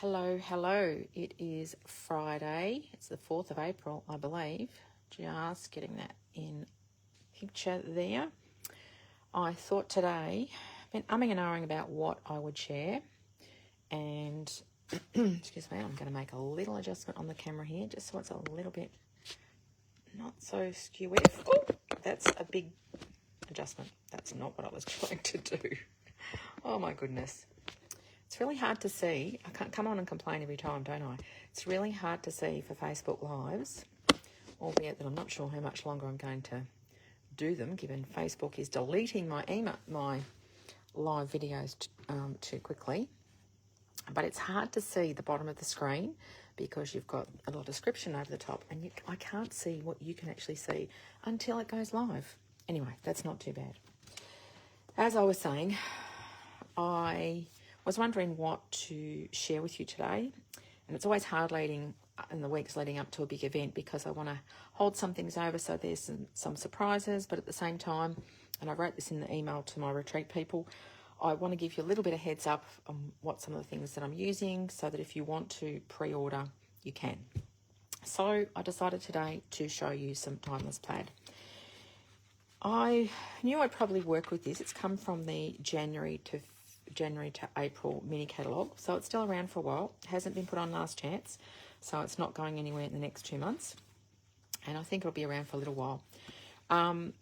Hello. It is Friday. It's the 4th of April, I believe. Just getting that in picture there. I thought today, I've been umming and ahhing about what I would share. And, excuse me, I'm going to make a little adjustment on the camera here, just so it's a little bit not so skew. Oh, that's a big adjustment. That's not what I was trying to do. Oh, my goodness. It's really hard to see. I can't come on and complain every time, don't I? It's really hard to see for Facebook Lives, albeit that I'm not sure how much longer I'm going to do them, given Facebook is deleting my live videos too quickly. But it's hard to see the bottom of the screen because you've got a little description over the top, and I can't see what you can actually see until it goes live. Anyway, that's not too bad. As I was saying, I was wondering what to share with you today, and it's always hard in the weeks leading up to a big event because I want to hold some things over so there's some surprises, but at the same time, and I wrote this in the email to my retreat people, I want to give you a little bit of heads up on what some of the things that I'm using so that if you want to pre-order, you can. So I decided today to show you some Timeless Plaid. I knew I'd probably work with this. It's come from the January to April mini catalogue, so it's still around for a while. It hasn't been put on last chance, so it's not going anywhere in the next 2 months, and I think it'll be around for a little while. I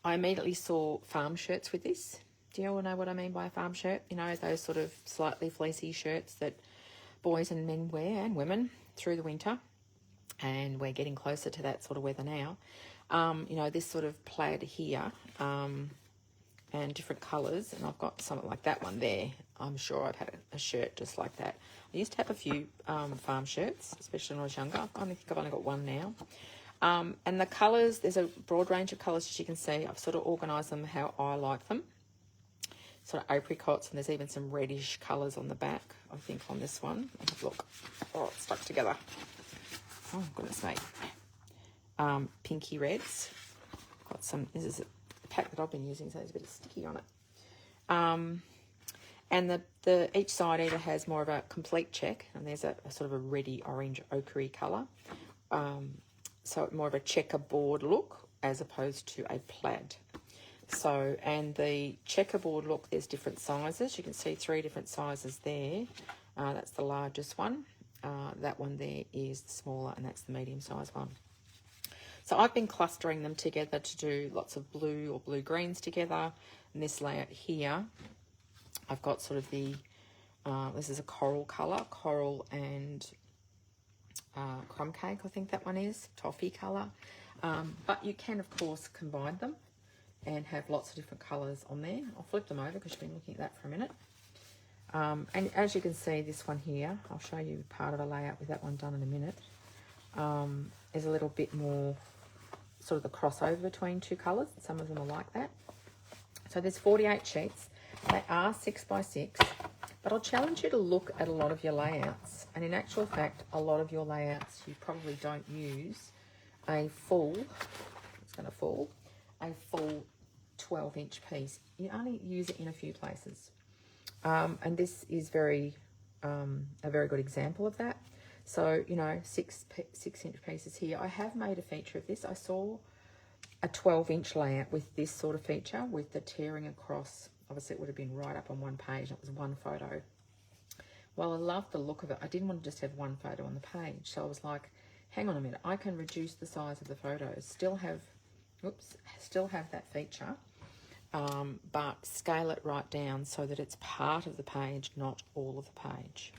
immediately saw farm shirts with this. Do you all know what I mean by a farm shirt? You know, those sort of slightly fleecy shirts that boys and men wear, and women, through the winter, and we're getting closer to that sort of weather now. You know, this sort of plaid here, and different colours, and I've got something like that one there. I'm sure I've had a shirt just like that. I used to have a few farm shirts, especially when I was younger. I think I've only got one now. And the colours, there's a broad range of colours, as you can see. I've sort of organised them how I like them. Sort of apricots, and there's even some reddish colours on the back, I think, on this one. Have a look. Oh, it's stuck together. Oh, goodness me. Pinky reds. Got some, this is a pack that I've been using, so there's a bit of sticky on it. And the each side either has more of a complete check, and there's a sort of a reddy orange ochre colour. So more of a checkerboard look as opposed to a plaid. So, and the checkerboard look, there's different sizes. You can see 3 different sizes there. That's the largest one. That one there is the smaller, and that's the medium size one. So I've been clustering them together to do lots of blue or blue greens together. And this layout here, I've got sort of the, this is a coral colour, coral and crumb cake, I think that one is, toffee colour. But you can, of course, combine them and have lots of different colours on there. I'll flip them over because you've been looking at that for a minute. And as you can see, this one here, I'll show you part of a layout with that one done in a minute, is a little bit more sort of the crossover between 2 colours. Some of them are like that. So there's 48 sheets. They are 6 by 6, but I'll challenge you to look at a lot of your layouts. And in actual fact, a lot of your layouts, you probably don't use a full, it's going to fall, a full 12-inch piece. You only use it in a few places. And this is a very good example of that. So, you know, 6-inch pieces here. I have made a feature of this. I saw a 12-inch layout with this sort of feature, with the tearing across. Obviously, it would have been right up on one page. It was one photo. Well, I love the look of it. I didn't want to just have one photo on the page. So I was like, hang on a minute. I can reduce the size of the photos, still have that feature, but scale it right down so that it's part of the page, not all of the page.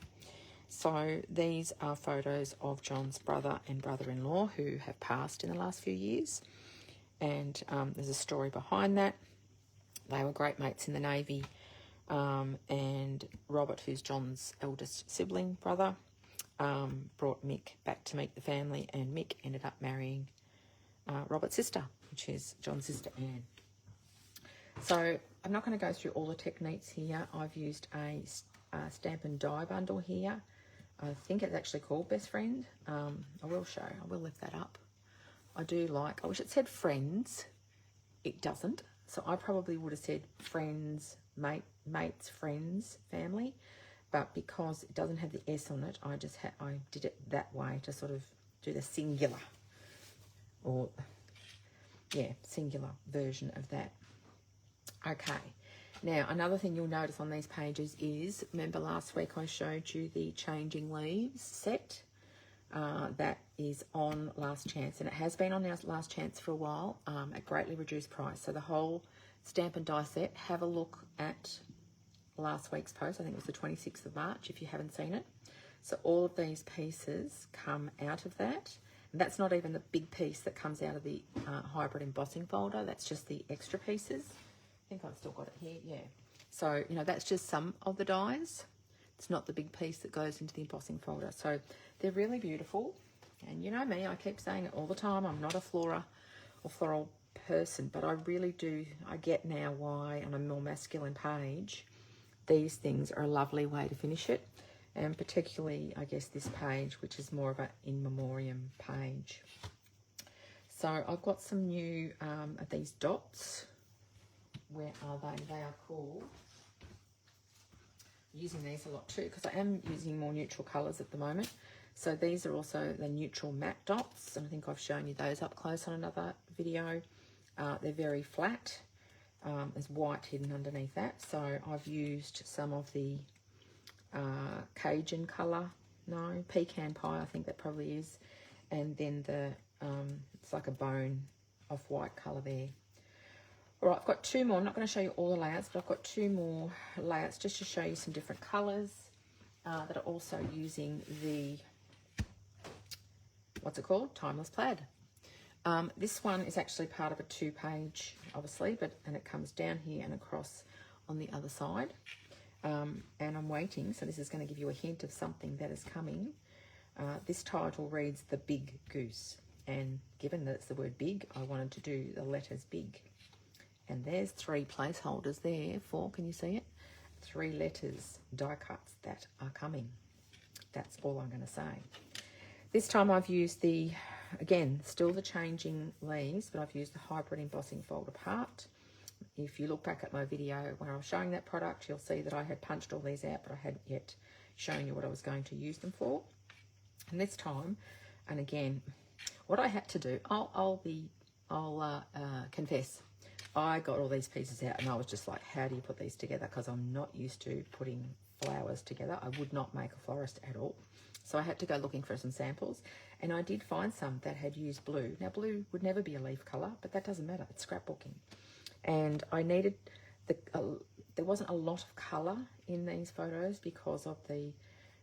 So these are photos of John's brother and brother-in-law who have passed in the last few years. And there's a story behind that. They were great mates in the Navy. And Robert, who's John's eldest sibling brother, brought Mick back to meet the family, and Mick ended up marrying Robert's sister, which is John's sister, Anne. So I'm not going to go through all the techniques here. I've used a stamp and die bundle here. I think it's actually called Best Friend. I will lift that up. I wish it said friends. It doesn't. So I probably would have said friends, mates, friends, family. but because it doesn't have the S on it, I did it that way to sort of do the singular, or yeah, singular version of that. Okay, now another thing you'll notice on these pages is, remember last week I showed you the Changing Leaves set? That is on Last Chance, and it has been on Last Chance for a while at greatly reduced price. So the whole stamp and die set, have a look at last week's post. I think it was the 26th of March if you haven't seen it. So all of these pieces come out of that. And that's not even the big piece that comes out of the hybrid embossing folder. That's just the extra pieces. I think I've still got it here, yeah. So, you know, that's just some of the dies. It's not the big piece that goes into the embossing folder. So they're really beautiful. And you know me, I keep saying it all the time. I'm not a flora or floral person, but I really do. I get now why on a more masculine page, these things are a lovely way to finish it. And particularly, I guess, this page, which is more of an in memoriam page. So I've got some new of these dots. Where are they? They are called, using these a lot too, because I am using more neutral colours at the moment. So these are also the neutral matte dots, and I think I've shown you those up close on another video. They're very flat. There's white hidden underneath that. So I've used some of the Cajun colour, no, pecan pie, I think that probably is, and then the it's like a bone of white colour there. All right, I've got two more. I'm not going to show you all the layouts, but I've got two more layouts just to show you some different colours that are also using the, what's it called? Timeless Plaid. This one is actually part of a 2-page, obviously, and it comes down here and across on the other side. And I'm waiting, so this is going to give you a hint of something that is coming. This title reads The Big Goose, and given that it's the word big, I wanted to do the letters big. And there's 3 placeholders there for, can you see it? 3 letters, die cuts that are coming. That's all I'm going to say. This time I've used the, again, still the Changing Leaves, but I've used the hybrid embossing folder part. If you look back at my video when I was showing that product, you'll see that I had punched all these out, but I hadn't yet shown you what I was going to use them for. And this time, and again, what I had to do, I'll confess, I got all these pieces out and I was just like, how do you put these together? Because I'm not used to putting flowers together. I would not make a florist at all. So I had to go looking for some samples, and I did find some that had used blue. Now, blue would never be a leaf colour, but that doesn't matter. It's scrapbooking. And I needed, there wasn't a lot of colour in these photos because of the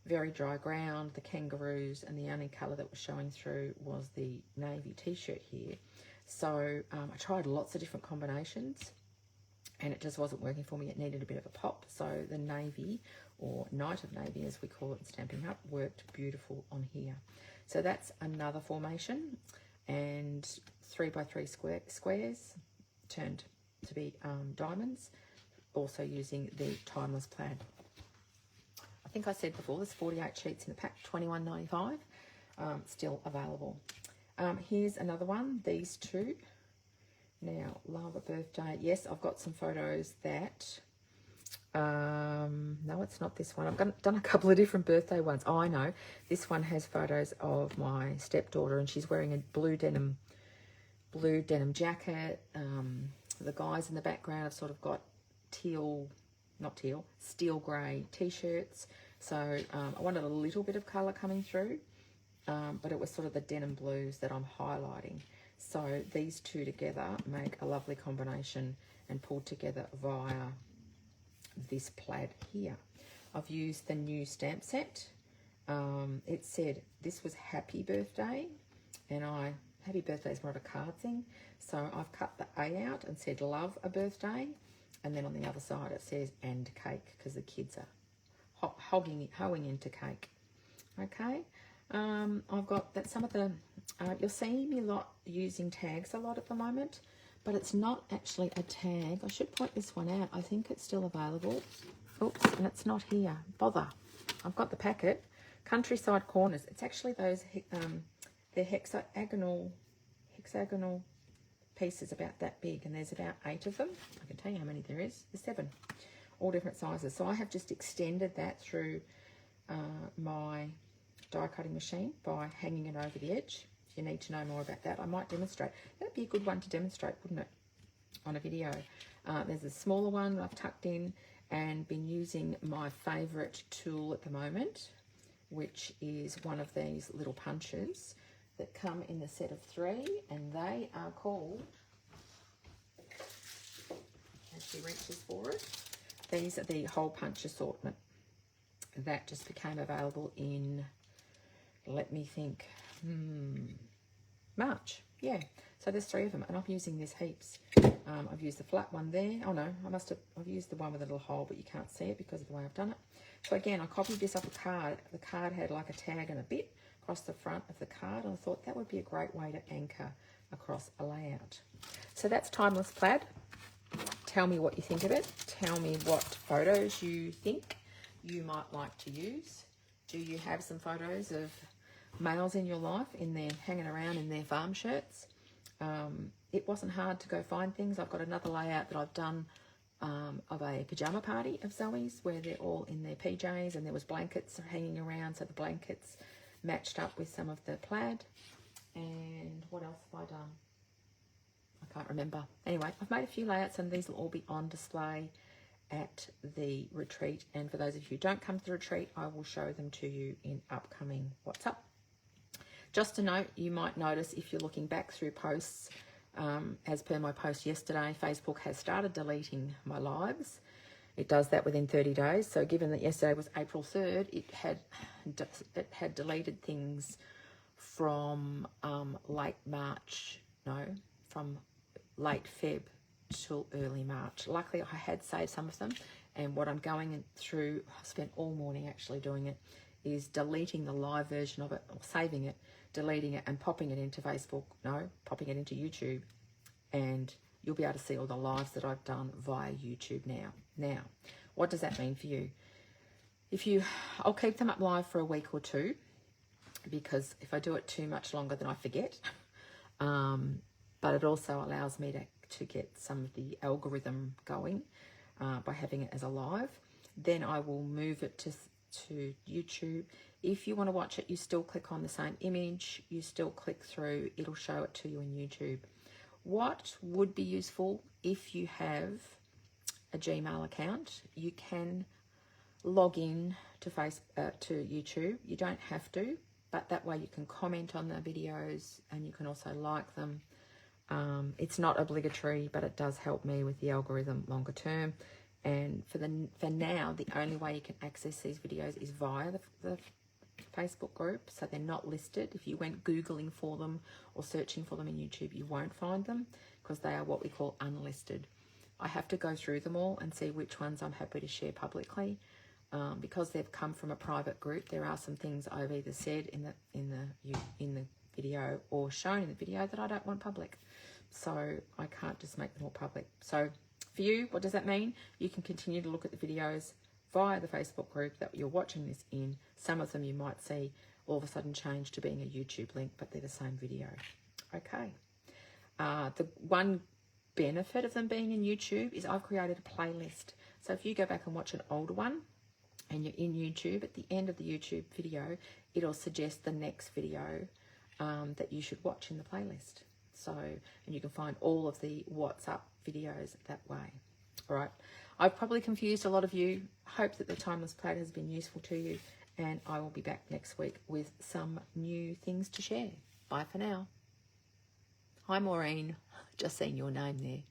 very dry ground, the kangaroos, and the only colour that was showing through was the navy t-shirt here. So I tried lots of different combinations and it just wasn't working for me. It needed a bit of a pop. So the navy, or Night of Navy as we call it in Stampin' Up, worked beautiful on here. So that's another formation, and 3x3 squares turned to be diamonds, also using the Timeless Plaid. I think I said before, there's 48 sheets in the pack, $21.95, still available. Here's another one, these two. Now, Love a Birthday. Yes, I've got some photos that, no, it's not this one. I've done a couple of different birthday ones. Oh, I know. This one has photos of my stepdaughter, and she's wearing a blue denim jacket. The guys in the background have sort of got steel grey t-shirts. So I wanted a little bit of colour coming through. But it was sort of the denim blues that I'm highlighting. So these two together make a lovely combination and pulled together via this plaid here. I've used the new stamp set. It said this was Happy Birthday, and Happy Birthday is more of a card thing. So I've cut the A out and said Love a Birthday, and then on the other side it says and cake, because the kids are hoeing into cake. Okay. I've got that some of the, you'll see me using tags a lot at the moment, but it's not actually a tag. I should point this one out. I think it's still available. Oops, and it's not here. Bother. I've got the packet. Countryside Corners. It's actually those, they're hexagonal pieces about that big, and there's about 8 of them. I can tell you how many there is. There's 7. all different sizes. So I have just extended that through my die cutting machine by hanging it over the edge. If you need to know more about that, I might demonstrate. That'd be a good one to demonstrate, wouldn't it, on a video? There's a smaller one I've tucked in and been using my favourite tool at the moment, which is one of these little punches that come in the set of 3, and they are called, as she reaches for it, these are the hole punch assortment. That just became available in, let me think, March. Yeah, so there's 3 of them, and I'm using this heaps. I've used the flat one there. Oh no, I've used the one with a little hole, but you can't see it because of the way I've done it. So again, I copied this off a card. The card had like a tag and a bit across the front of the card, and I thought that would be a great way to anchor across a layout. So that's Timeless Plaid. Tell me what you think of it. Tell me what photos you think you might like to use. Do you have some photos of males in your life hanging around in their farm shirts? It wasn't hard to go find things. I've got another layout that I've done of a pajama party of Zoe's where they're all in their PJs and there was blankets hanging around, so the blankets matched up with some of the plaid. And what else have I done? I can't remember. Anyway, I've made a few layouts and these will all be on display at the retreat. And for those of you who don't come to the retreat, I will show them to you in upcoming What's Up. Just a note, you might notice if you're looking back through posts, as per my post yesterday, Facebook has started deleting my lives. It does that within 30 days. So given that yesterday was April 3rd, it had deleted things from from late Feb till early March. Luckily, I had saved some of them, and what I'm going through, I spent all morning actually doing it, is deleting the live version of it, or saving it, deleting it, and popping it into popping it into YouTube, and you'll be able to see all the lives that I've done via YouTube now. Now, what does that mean for you? I'll keep them up live for a week or 2, because if I do it too much longer, then I forget. But it also allows me to get some of the algorithm going by having it as a live. Then I will move it to YouTube. If you want to watch it, you still click on the same image, you still click through, it'll show it to you in YouTube. What would be useful if you have a Gmail account, you can log in to YouTube. You don't have to, but that way you can comment on the videos and you can also like them. It's not obligatory, but it does help me with the algorithm longer term. And for now, the only way you can access these videos is via the Facebook group. So they're not listed. If you went Googling for them or searching for them in YouTube, you won't find them because they are what we call unlisted. I have to go through them all and see which ones I'm happy to share publicly. Because they've come from a private group, there are some things I've either said in the video or shown in the video that I don't want public. So I can't just make them all public. So for you, what does that mean? You can continue to look at the videos via the Facebook group that you're watching this in. Some of them you might see all of a sudden change to being a YouTube link, but they're the same video. Okay. The one benefit of them being in YouTube is I've created a playlist. So if you go back and watch an older one and you're in YouTube, at the end of the YouTube video, it'll suggest the next video that you should watch in the playlist. So, and you can find all of the What's Up videos that way. All right. I've probably confused a lot of you. Hope that the Timeless Plaid has been useful to you, and I will be back next week with some new things to share. Bye for now. Hi, Maureen. Just seen your name there.